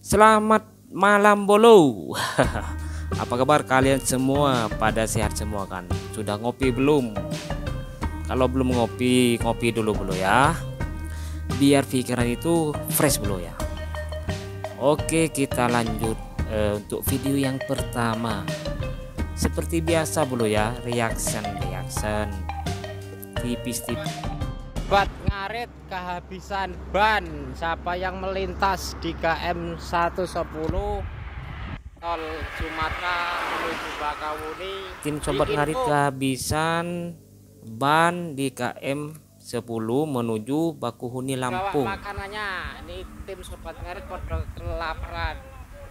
Selamat malam bolo. Apa kabar kalian semua? Pada sehat semua kan? Sudah ngopi belum? Kalau belum ngopi, ngopi dulu bolo ya. Biar pikiran itu fresh bolo ya. Oke, kita lanjut untuk video yang pertama. Seperti biasa bolo ya, reaction tipis-tipis. Bat ngarit kehabisan ban. Siapa yang melintas di KM 110 tol Sumatera menuju Bakahuni? Tim Sobat Ngarit kehabisan ban di KM 10 menuju Bakahuni Lampung. Bawa makanannya. Ini tim Sobat Ngarit pada kelaparan.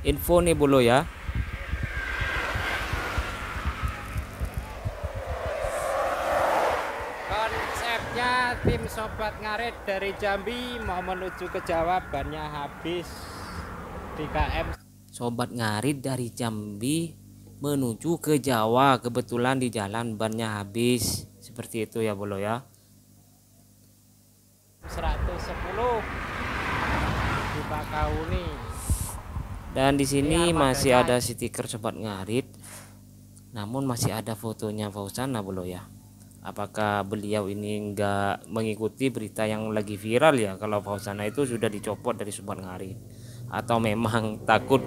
Info nih bolo ya. Konsepnya tim Sobat Ngarit dari Jambi mau menuju ke Jawa, bannya habis di KM. Sobat Ngarit dari Jambi menuju ke Jawa, kebetulan di jalan bannya habis. Seperti itu ya bolo ya. 110 di Bakahuni. Dan di sini masih ada stiker Sobat Ngarit. Namun masih ada fotonya Fauzana bolo ya. Apakah beliau ini enggak mengikuti berita yang lagi viral ya, kalau Fauzana itu sudah dicopot dari Sobat Ngarit, atau memang takut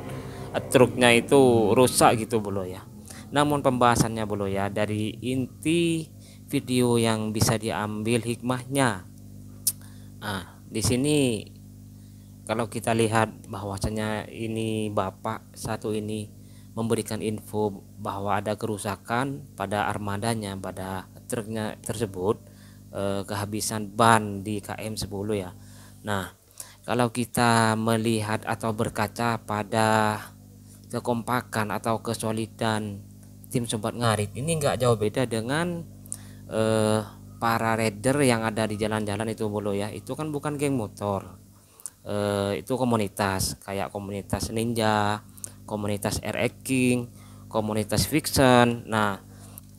truknya itu rusak gitu bolo ya. Namun pembahasannya bolo ya, dari inti video yang bisa diambil hikmahnya. Di sini kalau kita lihat bahwasanya ini bapak satu ini memberikan info bahwa ada kerusakan pada armadanya, pada truknya tersebut, kehabisan ban di KM 10 ya. Nah, kalau kita melihat atau berkaca pada kekompakan atau kesolidan tim Sobat Ngarit, ini enggak jauh beda dengan para rider yang ada di jalan-jalan itu bolo ya. Itu kan bukan geng motor, itu komunitas, kayak komunitas Ninja, komunitas RX King, komunitas Fiction. Nah,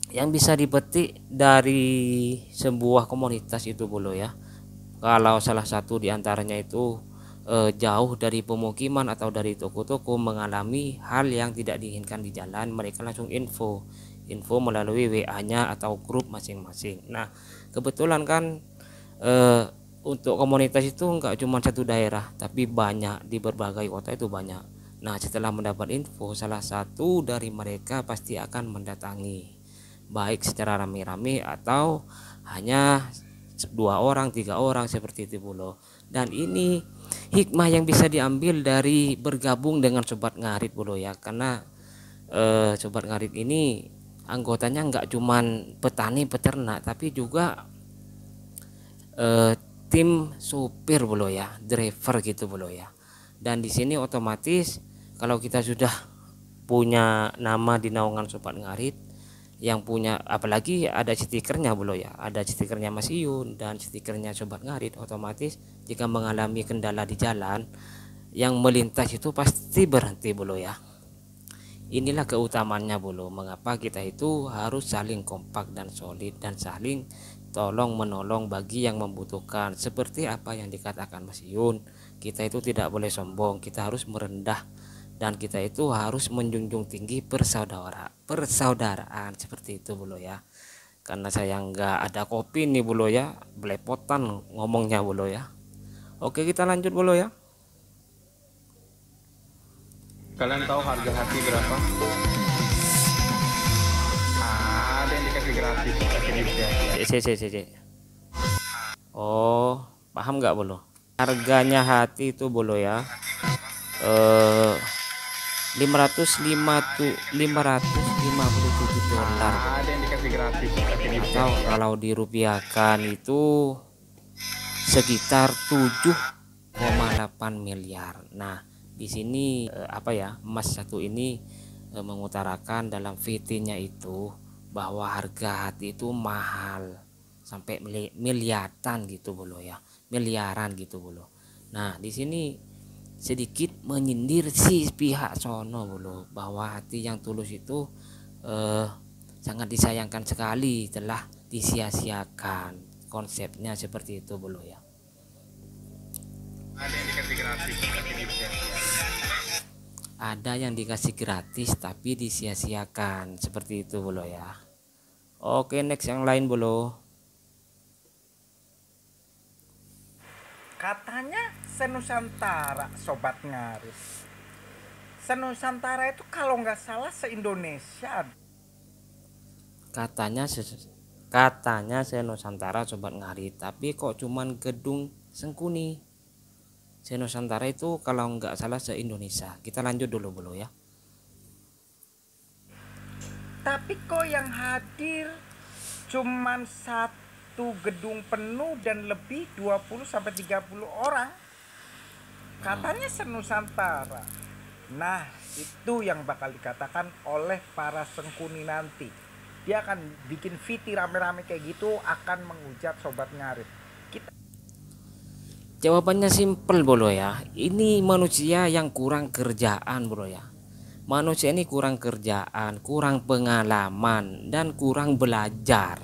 yang bisa dipetik dari sebuah komunitas itu bolo ya, kalau salah satu diantaranya itu jauh dari pemukiman atau dari toko-toko mengalami hal yang tidak diinginkan di jalan, mereka langsung info melalui WA-nya atau grup masing-masing. Nah, kebetulan kan untuk komunitas itu enggak cuma satu daerah, tapi banyak di berbagai kota itu banyak. Nah, setelah mendapat info, salah satu dari mereka pasti akan mendatangi, baik secara rame-rame atau hanya 2 orang 3 orang seperti itu bolo. Dan ini hikmah yang bisa diambil dari bergabung dengan Sobat Ngarit bolo ya, karena Sobat Ngarit ini anggotanya enggak cuman petani peternak, tapi juga tim supir bolo ya, driver gitu bolo ya. Dan di sini otomatis kalau kita sudah punya nama di naungan Sobat Ngarit, yang punya apalagi ada stikernya bolo ya, ada stikernya Mas Iyun dan stikernya Sobat Ngarit, otomatis jika mengalami kendala di jalan, yang melintas itu pasti berhenti bolo ya. Inilah keutamaannya bolo, mengapa kita itu harus saling kompak dan solid dan saling tolong menolong bagi yang membutuhkan. Seperti apa yang dikatakan Mas Yun, kita itu tidak boleh sombong, kita harus merendah, dan kita itu harus menjunjung tinggi persaudaraan seperti itu bolo ya. Karena saya nggak ada kopi nih bolo ya, belepotan ngomongnya bolo ya. Oke, kita lanjut bolo ya. Kalian tahu harga hati berapa? Ada yang dikasih gratis. Oh, paham nggak bolo? Harganya hati itu bolo ya, 557 dolar. Ada yang dikasih gratis. Atau kalau dirupiahkan itu sekitar 7,8 miliar. Nah, di sini Mas satu ini mengutarakan dalam VT-nya itu bahwa harga hati itu mahal sampai miliaran gitu bolo ya, miliaran gitu bolo. Nah, di sini sedikit menyindir si pihak sono bolo, bahwa hati yang tulus itu sangat disayangkan sekali telah disia-siakan. Konsepnya seperti itu bolo ya. Ada yang dikasih gratis. ada yang dikasih gratis tapi disia-siakan, seperti itu bolo ya. Oke, next yang lain bolo. Katanya senusantara Sobat Ngarit. Senusantara itu kalau nggak salah se-Indonesia. Katanya senusantara Sobat Ngarit, tapi kok cuman gedung Sengkuni. Senusantara itu kalau nggak salah se-Indonesia. Kita lanjut dulu bolo ya. Tapi kok yang hadir cuman satu gedung penuh dan lebih 20-30 orang. Katanya senusantara. Nah, itu yang bakal dikatakan oleh para Sengkuni nanti. Dia akan bikin VT rame-rame kayak gitu, akan menghujat Sobat Ngarit. Jawabannya simpel bolo ya. Ini manusia yang kurang kerjaan bro ya. Manusia ini kurang kerjaan, kurang pengalaman, dan kurang belajar.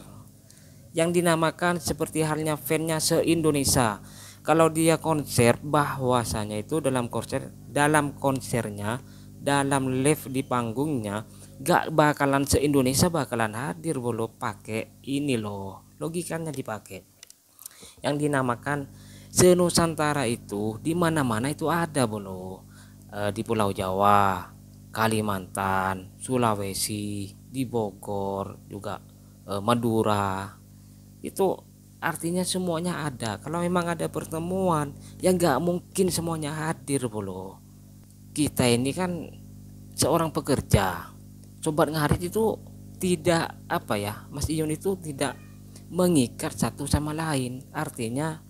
Yang dinamakan seperti halnya fansnya se-Indonesia. Kalau dia konser, bahwasanya itu dalam konsernya, dalam live di panggungnya, gak bakalan se-Indonesia bakalan hadir bolo, pakai ini loh, logikanya dipakai. Yang dinamakan senusantara itu di mana-mana itu ada bolo, di Pulau Jawa, Kalimantan, Sulawesi, di Bogor juga, Madura. Itu artinya semuanya ada. Kalau memang ada pertemuan, ya nggak mungkin semuanya hadir bolo. Kita ini kan seorang pekerja. Sobat Ngarit itu tidak apa ya, Mas Ion itu tidak mengikat satu sama lain. Artinya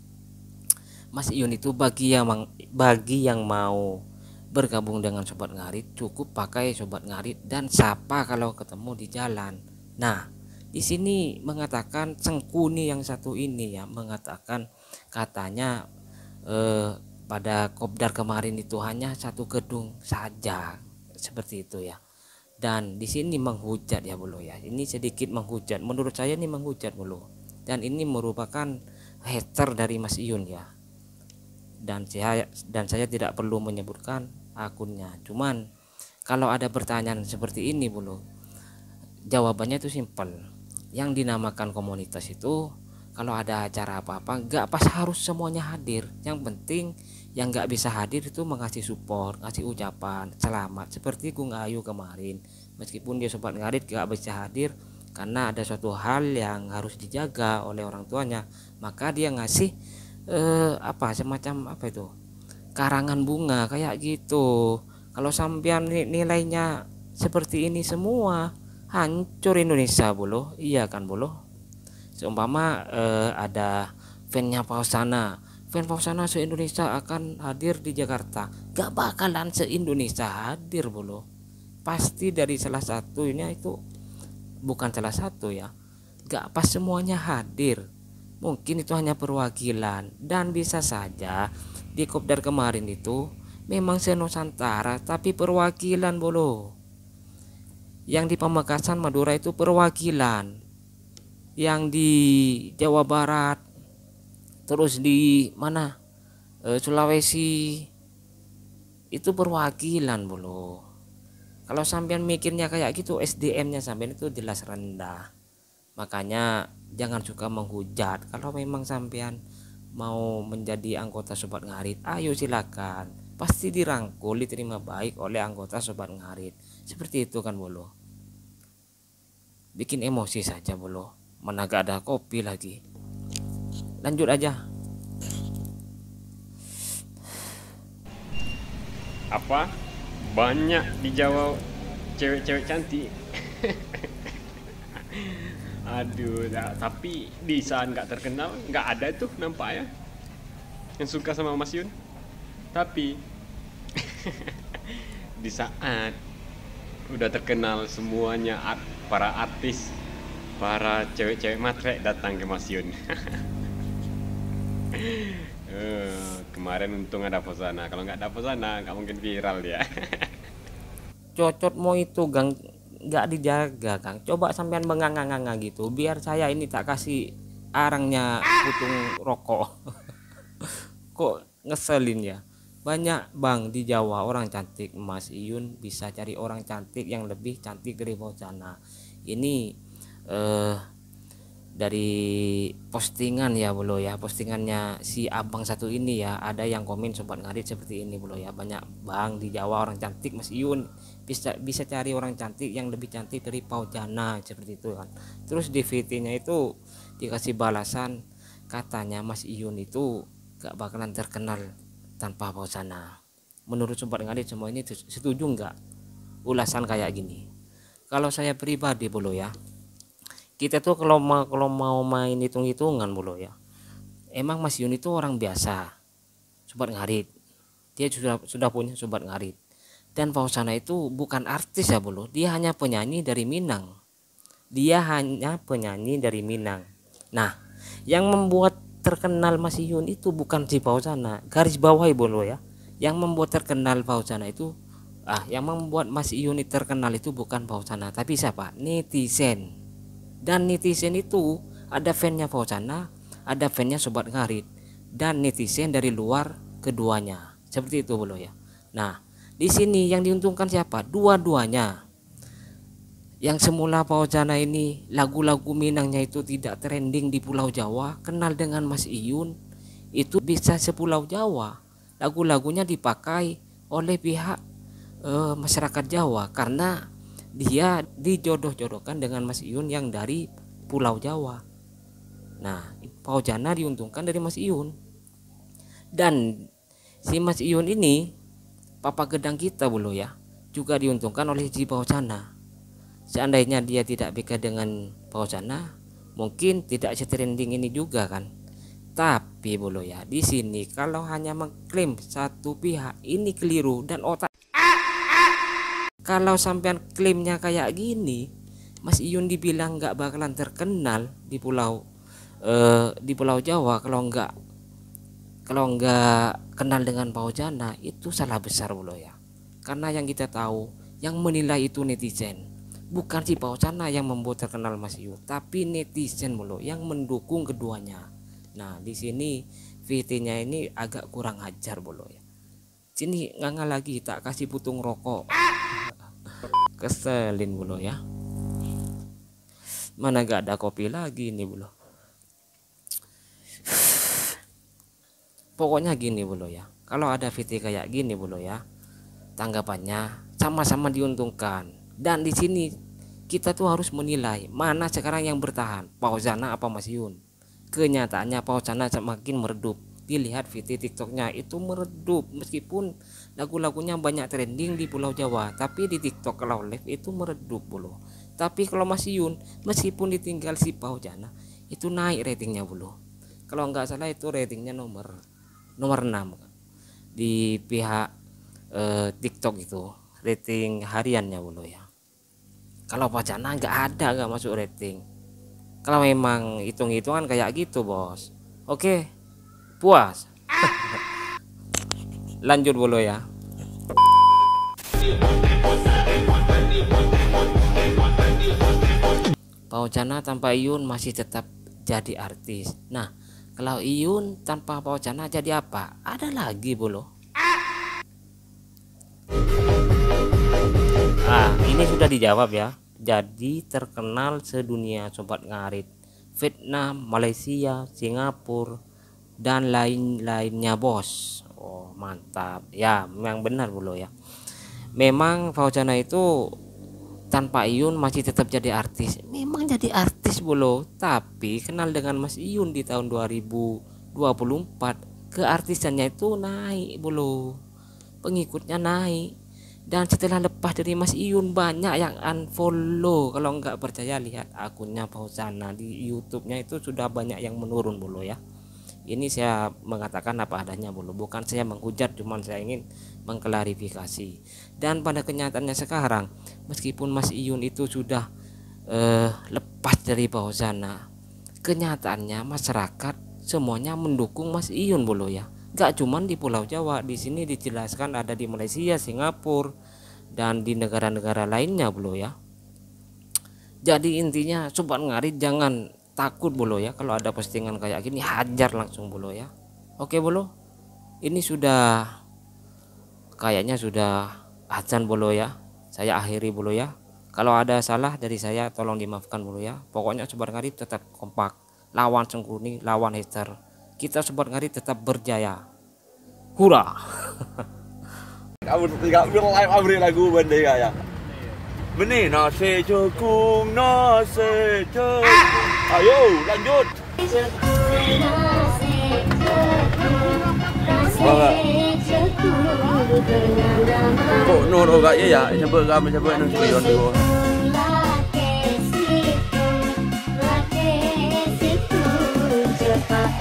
Mas Ion itu bagi yang mau bergabung dengan Sobat Ngarit cukup pakai Sobat Ngarit dan sapa kalau ketemu di jalan. Nah, di sini mengatakan Sengkuni yang satu ini ya, mengatakan katanya pada kopdar kemarin itu hanya satu gedung saja, seperti itu ya. Dan di sini menghujat ya bolo ya. Ini sedikit menghujat, menurut saya ini menghujat bolo. Dan ini merupakan hater dari Mas Ion ya. Dan saya tidak perlu menyebutkan akunnya. Cuman kalau ada pertanyaan seperti ini bolo, jawabannya itu simpel. Yang dinamakan komunitas itu kalau ada acara apa-apa nggak pas harus semuanya hadir. Yang penting yang nggak bisa hadir itu mengasih support, ngasih ucapan selamat, seperti Gung Ayu kemarin. Meskipun dia Sobat Ngarit nggak bisa hadir karena ada suatu hal yang harus dijaga oleh orang tuanya, maka dia ngasih semacam apa itu, karangan bunga kayak gitu. Kalau sampean nilainya seperti ini semua, hancur Indonesia bolo. Iya kan bolo. Seumpama ada fansnya Fausana, fans Fausana se-Indonesia akan hadir di Jakarta, gak bakalan se-Indonesia hadir bolo. Pasti dari salah satu ini, itu bukan salah satu ya, gak pas semuanya hadir. Mungkin itu hanya perwakilan, dan bisa saja di kopdar kemarin itu memang senusantara tapi perwakilan bolo. Yang di Pamekasan Madura itu perwakilan, yang di Jawa Barat, terus di mana Sulawesi itu perwakilan bolo. Kalau sampean mikirnya kayak gitu, SDM-nya sampean itu jelas rendah. Makanya jangan suka menghujat. Kalau memang sampean mau menjadi anggota Sobat Ngarit, ayo silakan, pasti dirangkul, diterima baik oleh anggota Sobat Ngarit. Seperti itu kan bolo. Bikin emosi saja bolo, mana gak ada kopi lagi. Lanjut aja. Apa banyak di Jawa cewek-cewek cantik? Aduh, tapi di saat nggak terkenal nggak ada tuh nampak ya yang suka sama Mas Yun. Tapi di saat udah terkenal semuanya, para artis, para cewek-cewek matre datang ke Mas Yun. Kemarin untung ada Fausana, kalau nggak ada Fausana nggak mungkin viral dia. Cocotmu itu gang nggak dijaga Kang. Coba sampean menganga-nganga gitu, biar saya ini tak kasih arangnya putung rokok. Kok ngeselin ya. Banyak bang di Jawa orang cantik, Mas Iyun bisa cari orang cantik yang lebih cantik dari Fauzana. Ini dari postingan ya bro ya, postingannya si abang satu ini ya, ada yang komen sobat ngarit seperti ini bro ya. Banyak bang di Jawa orang cantik, Mas Iyun bisa cari orang cantik yang lebih cantik dari Fauzana, seperti itu kan. Terus di VT-nya itu dikasih balasan, katanya Mas Iyun itu gak bakalan terkenal tanpa Fauzana. Menurut sobat ngarit semua ini setuju nggak ulasan kayak gini? Kalau saya pribadi bro ya, kita tuh kalau mau main hitung-hitungan bro ya, emang Mas Iyun itu orang biasa sobat ngarit, dia sudah punya sobat ngarit. Dan Fauzana itu bukan artis ya bro, dia hanya penyanyi dari Minang. Nah, yang membuat terkenal Mas Iyun itu bukan si Fauzana, garis bawahi bro ya. Yang membuat terkenal Fauzana itu yang membuat Mas Iyun terkenal itu bukan Fauzana, tapi siapa? Netizen. Dan netizen itu ada fansnya Fauzana, ada fansnya sobat ngarit, dan netizen dari luar keduanya, seperti itu bro ya. Nah, di sini yang diuntungkan siapa? Dua-duanya. Yang semula Fauzana ini lagu-lagu Minangnya itu tidak trending di Pulau Jawa, kenal dengan Mas Iyun, itu bisa sepulau Jawa. Lagu-lagunya dipakai oleh pihak masyarakat Jawa karena dia dijodoh-jodohkan dengan Mas Iyun yang dari Pulau Jawa. Nah, Fauzana diuntungkan dari Mas Iyun. Dan si Mas Iyun ini, papa gedang kita bro ya, juga diuntungkan oleh si Fauzana. Seandainya dia tidak beka dengan Fauzana, mungkin tidak setrending ini juga kan. Tapi bro ya, di sini kalau hanya mengklaim satu pihak ini keliru dan otak. Kalau sampean klaimnya kayak gini, Mas Iyun dibilang nggak bakalan terkenal di Pulau Jawa kalau nggak kenal dengan Fauzana, itu salah besar bro ya. Karena yang kita tahu, yang menilai itu netizen, bukan si Fauzana yang membuat terkenal Mas Iyun, tapi netizen bro yang mendukung keduanya. Nah, di sini VT-nya ini agak kurang ajar bro ya. Sini nganga lagi tak kasih putung rokok. Keselin bro ya. Mana gak ada kopi lagi nih bro. Pokoknya gini bro ya, kalau ada VT kayak gini bro ya, tanggapannya sama-sama diuntungkan. Dan di sini kita tuh harus menilai mana sekarang yang bertahan, Fauzana apa Mas Iyun. Kenyataannya Fauzana semakin meredup. Dilihat VT TikToknya itu meredup, meskipun lagu-lagunya banyak trending di Pulau Jawa, tapi di TikTok kalau live itu meredup bro. Tapi kalau Mas Iyun, meskipun ditinggal si Fauzana, itu naik ratingnya bro. Kalau nggak salah itu ratingnya nomor 6 di pihak TikTok itu, rating hariannya bro ya. Kalau Fauzana nggak masuk rating. Kalau memang hitung-hitungan kayak gitu bos, oke, puas. Lanjut bro ya. Fauzana tanpa Iyun masih tetap jadi artis. Nah, kalau Iyun tanpa Fauzana jadi apa? Ada lagi bro. Ini sudah dijawab ya. Jadi terkenal sedunia sobat ngarit. Vietnam, Malaysia, Singapura, dan lain-lainnya bos. Oh mantap ya, memang benar bro ya. Memang Fauzana itu tanpa Iyun masih tetap jadi artis. Memang jadi artis bro, tapi kenal dengan Mas Iyun di tahun 2024, keartisannya itu naik bro, pengikutnya naik. Dan setelah lepas dari Mas Iyun, banyak yang unfollow. Kalau nggak percaya lihat akunnya Fauzana di YouTube-nya, itu sudah banyak yang menurun bro ya. Ini saya mengatakan apa adanya bro, bukan saya menghujat, cuman saya ingin mengklarifikasi. Dan pada kenyataannya sekarang, meskipun Mas Iyun itu sudah lepas dari Fauzana, kenyataannya masyarakat semuanya mendukung Mas Iyun bro ya. Gak cuman di Pulau Jawa, di sini dijelaskan ada di Malaysia, Singapura, dan di negara-negara lainnya bro ya. Jadi intinya sobat ngarit jangan takut bro ya, kalau ada postingan kayak gini hajar langsung bro ya. Oke bro, ini sudah kayaknya sudah azan bolo ya. Saya akhiri bolo ya. Kalau ada salah dari saya tolong dimaafkan bolo ya. Pokoknya Sobat Ngarit tetap kompak, lawan Sengkuni, lawan Hester. Kita Sobat Ngarit tetap berjaya. Hura. Kamu tidak live abri lagu benda ya. Benih nasi cekung. Ayo lanjut. Kok noro gak ya? Coba nang spion dulu. Cepat